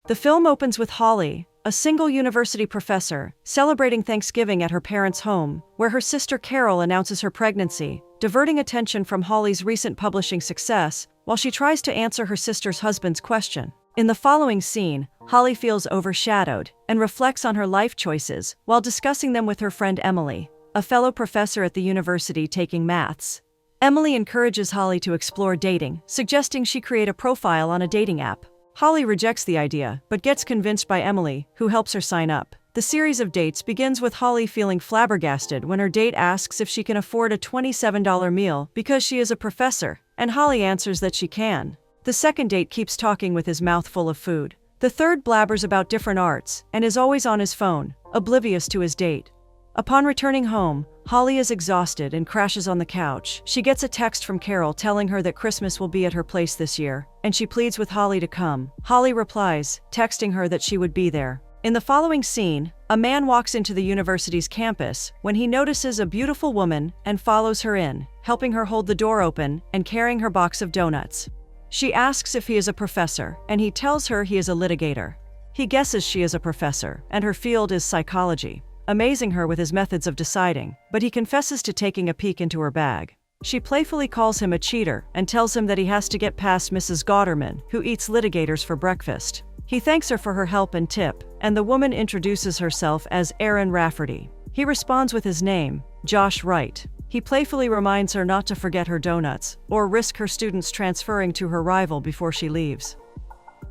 The film opens with Holly, a single university professor, celebrating Thanksgiving at her parents' home, where her sister Carol announces her pregnancy, diverting attention from Holly's recent publishing success while she tries to answer her sister's husband's question. In the following scene, Holly feels overshadowed and reflects on her life choices while discussing them with her friend Emily, a fellow professor at the university taking maths. Emily encourages Holly to explore dating, suggesting she create a profile on a dating app. Holly rejects the idea, but gets convinced by Emily, who helps her sign up. The series of dates begins with Holly feeling flabbergasted when her date asks if she can afford a $27 meal because she is a professor, and Holly answers that she can. The second date keeps talking with his mouth full of food. The third blabbers about different arts and is always on his phone, oblivious to his date. Upon returning home, Holly is exhausted and crashes on the couch. She gets a text from Carol telling her that Christmas will be at her place this year, and she pleads with Holly to come. Holly replies, texting her that she would be there. In the following scene, a man walks into the university's campus when he notices a beautiful woman and follows her in, helping her hold the door open and carrying her box of donuts. She asks if he is a professor, and he tells her he is a litigator. He guesses she is a professor, and her field is psychology, amazing her with his methods of deciding, but he confesses to taking a peek into her bag. She playfully calls him a cheater and tells him that he has to get past Mrs. Gotterman, who eats litigators for breakfast. He thanks her for her help and tip, and the woman introduces herself as Aaron Rafferty. He responds with his name, Josh Wright. He playfully reminds her not to forget her donuts, or risk her students transferring to her rival before she leaves.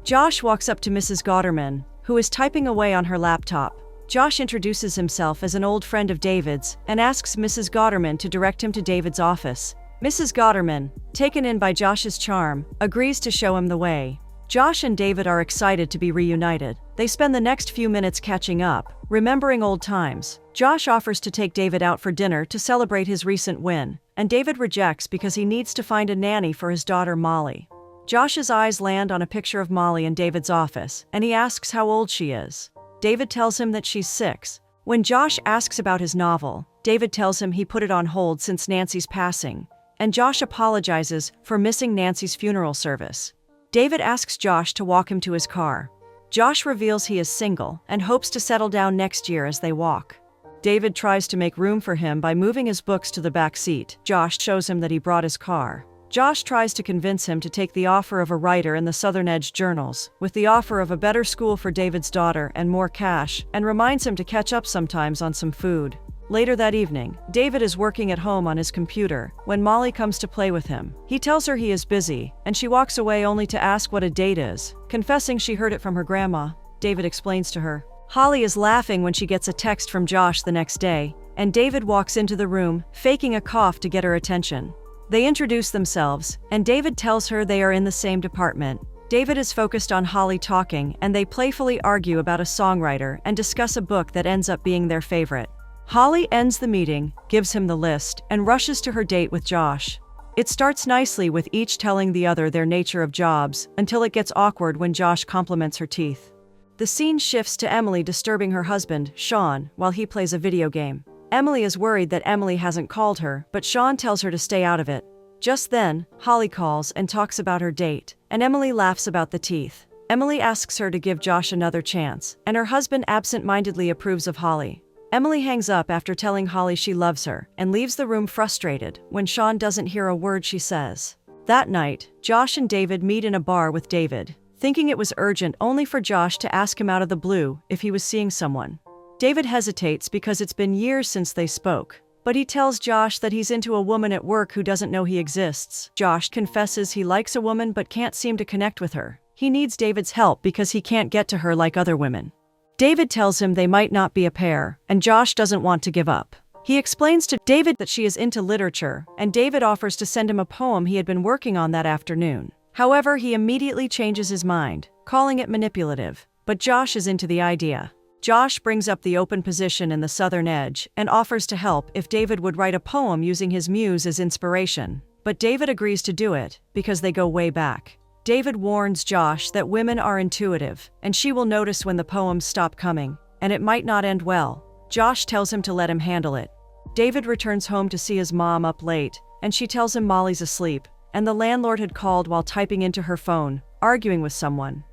Josh walks up to Mrs. Gotterman, who is typing away on her laptop. Josh introduces himself as an old friend of David's and asks Mrs. Gotterman to direct him to David's office. Mrs. Gotterman, taken in by Josh's charm, agrees to show him the way. Josh and David are excited to be reunited. They spend the next few minutes catching up, remembering old times. Josh offers to take David out for dinner to celebrate his recent win, and David rejects because he needs to find a nanny for his daughter Molly. Josh's eyes land on a picture of Molly in David's office, and he asks how old she is. David tells him that she's 6. When Josh asks about his novel, David tells him he put it on hold since Nancy's passing, and Josh apologizes for missing Nancy's funeral service. David asks Josh to walk him to his car. Josh reveals he is single and hopes to settle down next year as they walk. David tries to make room for him by moving his books to the back seat. Josh shows him that he brought his car. Josh tries to convince him to take the offer of a writer in the Southern Edge journals, with the offer of a better school for David's daughter and more cash, and reminds him to catch up sometimes on some food. Later that evening, David is working at home on his computer when Molly comes to play with him. He tells her he is busy, and she walks away only to ask what a date is, confessing she heard it from her grandma. David explains to her. Holly is laughing when she gets a text from Josh the next day, and David walks into the room, faking a cough to get her attention. They introduce themselves, and David tells her they are in the same department. David is focused on Holly talking, and they playfully argue about a songwriter and discuss a book that ends up being their favorite. Holly ends the meeting, gives him the list, and rushes to her date with Josh. It starts nicely with each telling the other their nature of jobs, until it gets awkward when Josh compliments her teeth. The scene shifts to Emily disturbing her husband, Sean, while he plays a video game. Emily is worried that Emily hasn't called her, but Sean tells her to stay out of it. Just then, Holly calls and talks about her date, and Emily laughs about the teeth. Emily asks her to give Josh another chance, and her husband absent-mindedly approves of Holly. Emily hangs up after telling Holly she loves her, and leaves the room frustrated when Sean doesn't hear a word she says. That night, Josh and David meet in a bar with David, thinking it was urgent only for Josh to ask him out of the blue if he was seeing someone. David hesitates because it's been years since they spoke, but he tells Josh that he's into a woman at work who doesn't know he exists. Josh confesses he likes a woman but can't seem to connect with her. He needs David's help because he can't get to her like other women. David tells him they might not be a pair, and Josh doesn't want to give up. He explains to David that she is into literature, and David offers to send him a poem he had been working on that afternoon. However, he immediately changes his mind, calling it manipulative, but Josh is into the idea. Josh brings up the open position in the Southern Edge and offers to help if David would write a poem using his muse as inspiration. But David agrees to do it because they go way back. David warns Josh that women are intuitive, and she will notice when the poems stop coming, and it might not end well. Josh tells him to let him handle it. David returns home to see his mom up late, and she tells him Molly's asleep, and the landlord had called while typing into her phone, arguing with someone.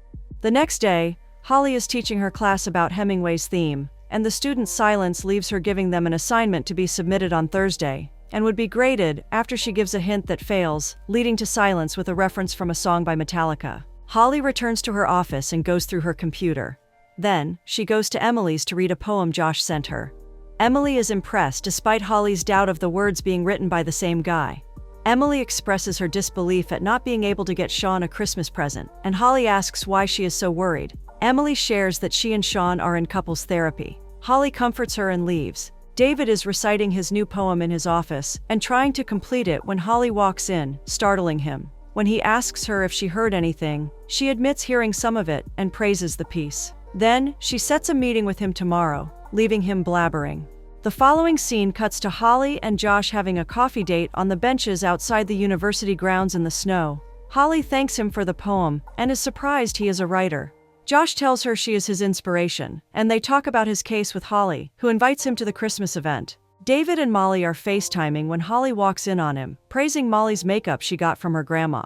The next day, Holly is teaching her class about Hemingway's theme, and the student's silence leaves her giving them an assignment to be submitted on Thursday, and would be graded after she gives a hint that fails, leading to silence with a reference from a song by Metallica. Holly returns to her office and goes through her computer. Then, she goes to Emily's to read a poem Josh sent her. Emily is impressed despite Holly's doubt of the words being written by the same guy. Emily expresses her disbelief at not being able to get Sean a Christmas present, and Holly asks why she is so worried. Emily shares that she and Sean are in couples therapy. Holly comforts her and leaves. David is reciting his new poem in his office and trying to complete it when Holly walks in, startling him. When he asks her if she heard anything, she admits hearing some of it and praises the piece. Then, she sets a meeting with him tomorrow, leaving him blabbering. The following scene cuts to Holly and Josh having a coffee date on the benches outside the university grounds in the snow. Holly thanks him for the poem and is surprised he is a writer. Josh tells her she is his inspiration, and they talk about his case with Holly, who invites him to the Christmas event. David and Molly are FaceTiming when Holly walks in on him, praising Molly's makeup she got from her grandma.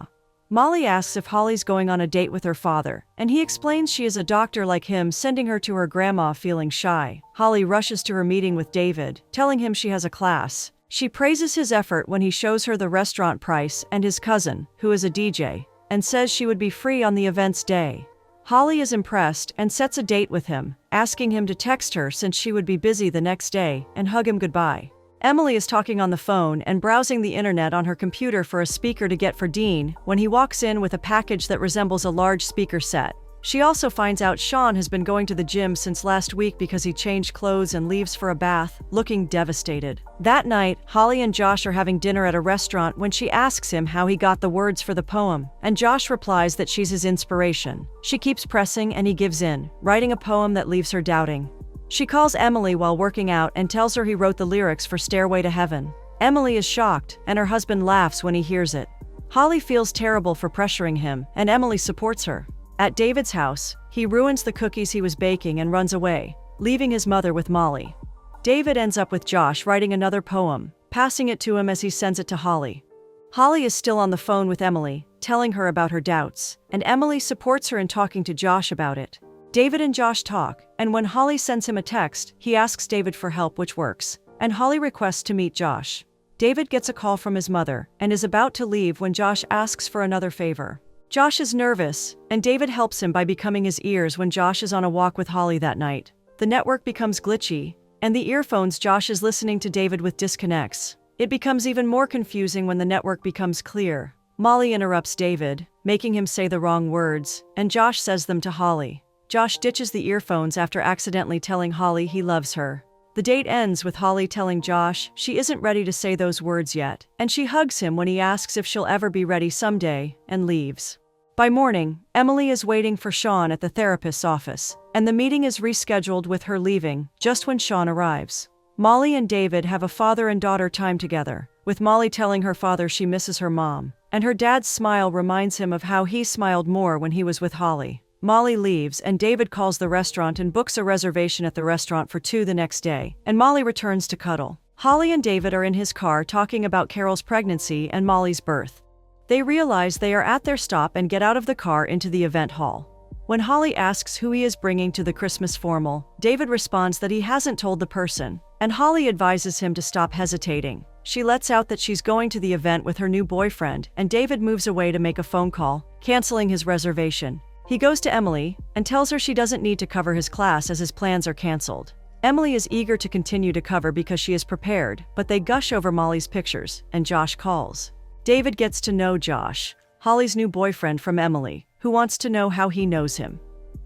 Molly asks if Holly's going on a date with her father, and he explains she is a doctor like him, sending her to her grandma feeling shy. Holly rushes to her meeting with David, telling him she has a class. She praises his effort when he shows her the restaurant price and his cousin, who is a DJ, and says she would be free on the event's day. Holly is impressed and sets a date with him, asking him to text her since she would be busy the next day, and hug him goodbye. Emily is talking on the phone and browsing the internet on her computer for a speaker to get for Dean when he walks in with a package that resembles a large speaker set. She also finds out Sean has been going to the gym since last week because he changed clothes and leaves for a bath, looking devastated. That night, Holly and Josh are having dinner at a restaurant when she asks him how he got the words for the poem, and Josh replies that she's his inspiration. She keeps pressing and he gives in, writing a poem that leaves her doubting. She calls Emily while working out and tells her he wrote the lyrics for Stairway to Heaven. Emily is shocked, and her husband laughs when he hears it. Holly feels terrible for pressuring him, and Emily supports her. At David's house, he ruins the cookies he was baking and runs away, leaving his mother with Molly. David ends up with Josh writing another poem, passing it to him as he sends it to Holly. Holly is still on the phone with Emily, telling her about her doubts, and Emily supports her in talking to Josh about it. David and Josh talk, and when Holly sends him a text, he asks David for help, which works, and Holly requests to meet Josh. David gets a call from his mother and is about to leave when Josh asks for another favor. Josh is nervous, and David helps him by becoming his ears when Josh is on a walk with Holly that night. The network becomes glitchy, and the earphones Josh is listening to David with disconnects. It becomes even more confusing when the network becomes clear. Molly interrupts David, making him say the wrong words, and Josh says them to Holly. Josh ditches the earphones after accidentally telling Holly he loves her. The date ends with Holly telling Josh she isn't ready to say those words yet, and she hugs him when he asks if she'll ever be ready someday, and leaves. By morning, Emily is waiting for Sean at the therapist's office, and the meeting is rescheduled with her leaving just when Sean arrives. Molly and David have a father and daughter time together, with Molly telling her father she misses her mom, and her dad's smile reminds him of how he smiled more when he was with Holly. Molly leaves, and David calls the restaurant and books a reservation at the restaurant for 2 the next day, and Molly returns to cuddle. Holly and David are in his car talking about Carol's pregnancy and Molly's birth. They realize they are at their stop and get out of the car into the event hall. When Holly asks who he is bringing to the Christmas formal, David responds that he hasn't told the person, and Holly advises him to stop hesitating. She lets out that she's going to the event with her new boyfriend, and David moves away to make a phone call, canceling his reservation. He goes to Emily and tells her she doesn't need to cover his class as his plans are canceled. Emily is eager to continue to cover because she is prepared, but they gush over Molly's pictures, and Josh calls. David gets to know Josh, Holly's new boyfriend, from Emily, who wants to know how he knows him.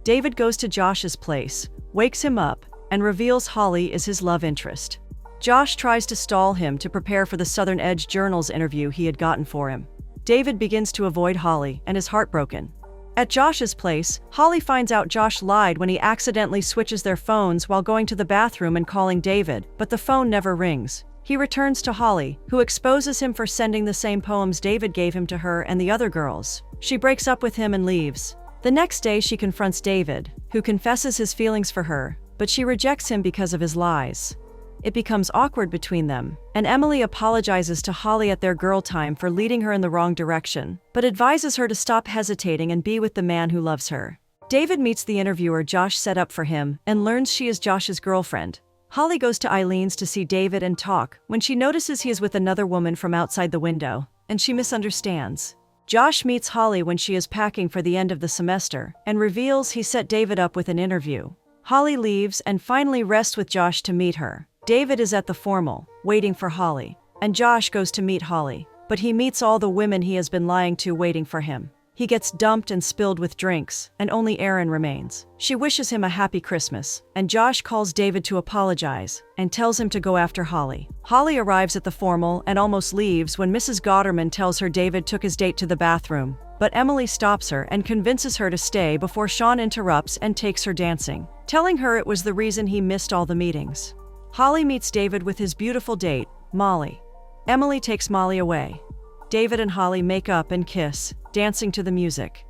David goes to Josh's place, wakes him up, and reveals Holly is his love interest. Josh tries to stall him to prepare for the Southern Edge Journal's interview he had gotten for him. David begins to avoid Holly and is heartbroken. At Josh's place, Holly finds out Josh lied when he accidentally switches their phones while going to the bathroom and calling David, but the phone never rings. He returns to Holly, who exposes him for sending the same poems David gave him to her and the other girls. She breaks up with him and leaves. The next day she confronts David, who confesses his feelings for her, but she rejects him because of his lies. It becomes awkward between them, and Emily apologizes to Holly at their girl time for leading her in the wrong direction, but advises her to stop hesitating and be with the man who loves her. David meets the interviewer Josh set up for him and learns she is Josh's girlfriend. Holly goes to Eileen's to see David and talk when she notices he is with another woman from outside the window, and she misunderstands. Josh meets Holly when she is packing for the end of the semester and reveals he set David up with an interview. Holly leaves and finally rests with Josh to meet her. David is at the formal, waiting for Holly, and Josh goes to meet Holly, but he meets all the women he has been lying to waiting for him. He gets dumped and spilled with drinks, and only Erin remains. She wishes him a happy Christmas, and Josh calls David to apologize and tells him to go after Holly. Holly arrives at the formal and almost leaves when Mrs. Godderman tells her David took his date to the bathroom, but Emily stops her and convinces her to stay before Sean interrupts and takes her dancing, telling her it was the reason he missed all the meetings. Holly meets David with his beautiful date, Molly. Emily takes Molly away. David and Holly make up and kiss, dancing to the music.